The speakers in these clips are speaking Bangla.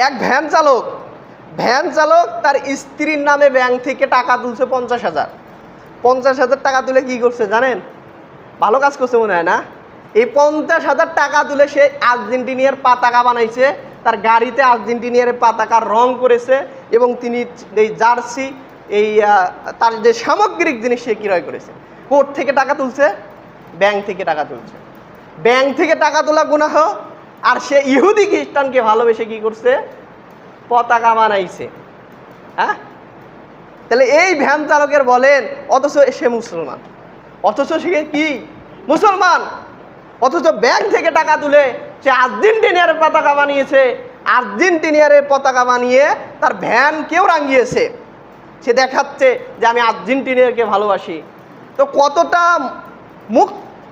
এক ভ্যান চালক তার স্ত্রীর নামে ব্যাংক থেকে টাকা তুলছে 50,000। 50,000 টাকা তুলে কি করছে জানেন? ভালো কাজ করছে মনে হয় না? এই 50,000 টাকা তুলে সে আর্জেন্টিনিয়ার পতাকা বানাইছে, তার গাড়িতে আর্জেন্টিনিয়ার পতাকা রং করেছে এবং তিনি এই জার্সি এই তার যে সামগ্রিক জিনিস সে ক্রয় করেছে। কোর্ট থেকে টাকা তুলছে, ব্যাংক থেকে টাকা তুলছে। ব্যাংক থেকে টাকা তোলা গুনাহ, আর সে ইহুদি খ্রিস্টানকে ভালোবেসে কি করছে? পতাকা বানাইছে। হ্যাঁ, তাহলে এই ভ্যান চালকের বলেন, অথচ সে মুসলমান, অথচ সে কি মুসলমান, অথচ ব্যাংক থেকে টাকা তুলে সে আর্জেন্টিনিয়ার পতাকা বানিয়েছে। আর্জেন্টিনিয়ার পতাকা বানিয়ে তার ভ্যান কেউ রাঙিয়েছে, সে দেখাচ্ছে যে আমি আর্জেন্টিনিয়াকে ভালোবাসি। তো কতটা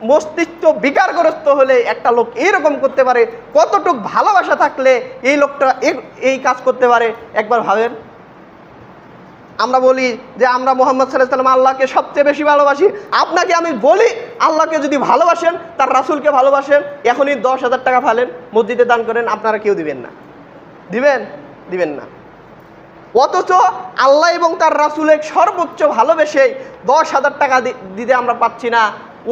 মস্তিষ্ক বিকারগ্রস্ত হলে একটা লোক এইরকম করতে পারে, কতটুক ভালোবাসা থাকলে এই লোকটা এই কাজ করতে পারে একবার ভাবেন। আমরা বলি যে আমরা মুহাম্মদ সাল্লাল্লাহু আলাইহি ওয়াসাল্লাম আল্লাহকে সবচেয়ে বেশি ভালোবাসি। আপনাকে আমি বলি, আল্লাহকে যদি ভালোবাসেন, তার রাসূলকে ভালোবাসেন, এখনই 10,000 টাকা ফেলেন, মসজিদে দান করেন, আপনারা কেউ দিবেন না। দিবেন না। অথচ আল্লাহ এবং তার রাসূলের সর্বোচ্চ ভালোবেসে 10,000 টাকা দিতে আমরা পাচ্ছি না।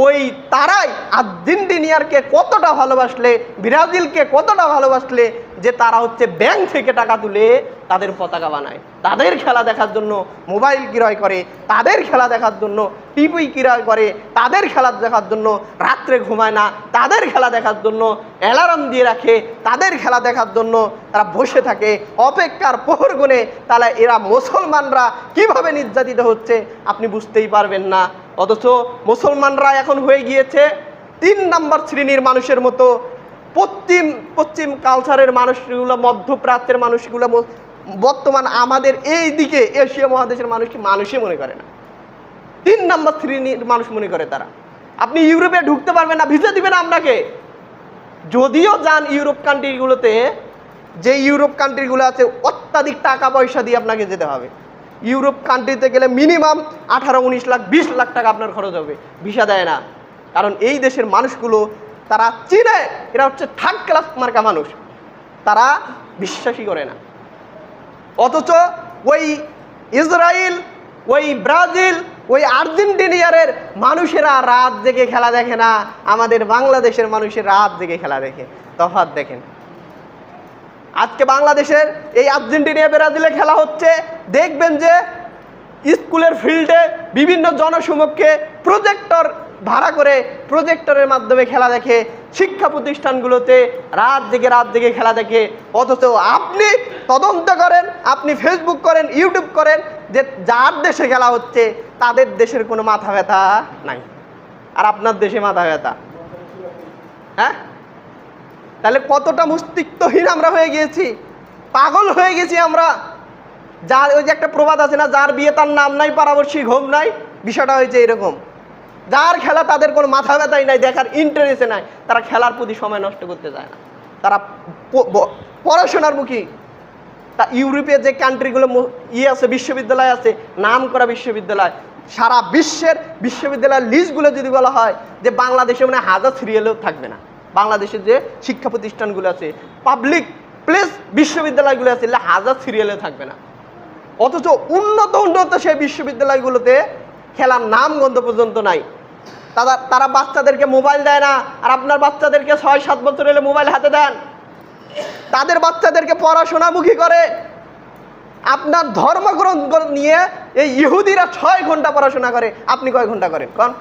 ওই তারাই আর্জেন্টিনিয়ারকে কতটা ভালোবাসলে, ব্রাজিলকে কতটা ভালোবাসলে যে তারা হচ্ছে ব্যাংক থেকে টাকা তুলে তাদের পতাকা বানায়, তাদের খেলা দেখার জন্য মোবাইল ক্রয় করে, তাদের খেলা দেখার জন্য টিভি ক্রয় করে, তাদের খেলা দেখার জন্য রাত্রে ঘুমায় না, তাদের খেলা দেখার জন্য অ্যালার্ম দিয়ে রাখে, তাদের খেলা দেখার জন্য তারা বসে থাকে অপেক্ষার প্রহর গুণে। তাহলে এরা মুসলমানরা কিভাবে নির্যাতিত হচ্ছে আপনি বুঝতেই পারবেন না। অথচ মুসলমানরা এখন হয়ে গিয়েছে 3 নম্বর শ্রেণীর মানুষের মতো। পশ্চিম কালচারের মানুষগুলো, মধ্যপ্রাচ্যের মানুষগুলো বর্তমান আমাদের এই দিকে এশিয়া মহাদেশের মানুষকে মানুষই মনে করে না, 3 নম্বর শ্রেণীর মানুষ মনে করে তারা। আপনি ইউরোপে ঢুকতে পারবেন না, ভিসা দিবে না আপনাকে। যদিও যান ইউরোপ কান্ট্রিগুলোতে, যে ইউরোপ কান্ট্রিগুলো আছে অত্যাধিক টাকা পয়সা দিয়ে আপনাকে যেতে হবে। ইউরোপ কান্ট্রিতে গেলে মিনিমাম 18, 19 লাখ, 20 লাখ টাকা আপনার খরচ হবে, ভিসা দেয় না। কারণ এই দেশের মানুষগুলো তারা চিনে এরা হচ্ছে থার্ড ক্লাস মার্কা মানুষ, তারা বিশ্বাসই করে না। অথচ ওই ইসরায়েল, ওই ব্রাজিল, ওই আর্জেন্টিনিয়ারের মানুষেরা রাত জেগে খেলা দেখে না, আমাদের বাংলাদেশের মানুষের রাত জেগে খেলা দেখে। তফাৎ দেখেন, আজকে বাংলাদেশের এই আর্জেন্টিনা ব্রাজিলে খেলা হচ্ছে, দেখবেন যে স্কুলের ফিল্ডে বিভিন্ন জনসমক্ষে প্রজেক্টর ভাড়া করে প্রজেক্টরের মাধ্যমে খেলা দেখে, শিক্ষা প্রতিষ্ঠানগুলোতে রাত জেগে খেলা দেখে। অথচ আপনি তদন্ত করেন, আপনি ফেসবুক করেন, ইউটিউব করেন, যে যার দেশে খেলা হচ্ছে তাদের দেশের কোনো মাথা ব্যথা নাই, আর আপনার দেশে মাথা ব্যথা। হ্যাঁ, তাহলে কতটা মস্তিষ্কহীন আমরা হয়ে গিয়েছি, পাগল হয়ে গেছি আমরা। যার ওই যে একটা প্রবাদ আছে না, যার বিয়ে তার নাম নাই, পাড়াবর্ষী ঘুম নাই। বিষয়টা হয়েছে এরকম, যার খেলা তাদের কোনো মাথা ব্যথাই নাই, দেখার ইন্টারেস্টে নাই, তারা খেলার প্রতি সময় নষ্ট করতে যায় না, তারা পড়াশোনার মুখী। তা ইউরোপে যে কান্ট্রিগুলো আছে, বিশ্ববিদ্যালয় আছে, নাম করা বিশ্ববিদ্যালয়, সারা বিশ্বের বিশ্ববিদ্যালয়ের লিস্টগুলো যদি বলা হয় যে বাংলাদেশে মানে 1000 সিরিয়ালেও থাকবে না। বাংলাদেশের যে শিক্ষা প্রতিষ্ঠানগুলো আছে, পাবলিক প্লেস বিশ্ববিদ্যালয়গুলো আছে, 1000 সিরিয়ালে থাকবে না। অথচ উন্নত সেই বিশ্ববিদ্যালয়গুলোতে খেলার নাম গন্ধ পর্যন্ত নাই। তারা বাচ্চাদেরকে মোবাইল দেয় না, আর আপনার বাচ্চাদেরকে 6-7 বছর হলে মোবাইল হাতে দেন। তাদের বাচ্চাদেরকে পড়াশোনামুখী করে। আপনার ধর্মগ্রন্থ নিয়ে এই ইহুদিরা 6 ঘন্টা পড়াশোনা করে, আপনি কয় ঘন্টা করেন? কারণ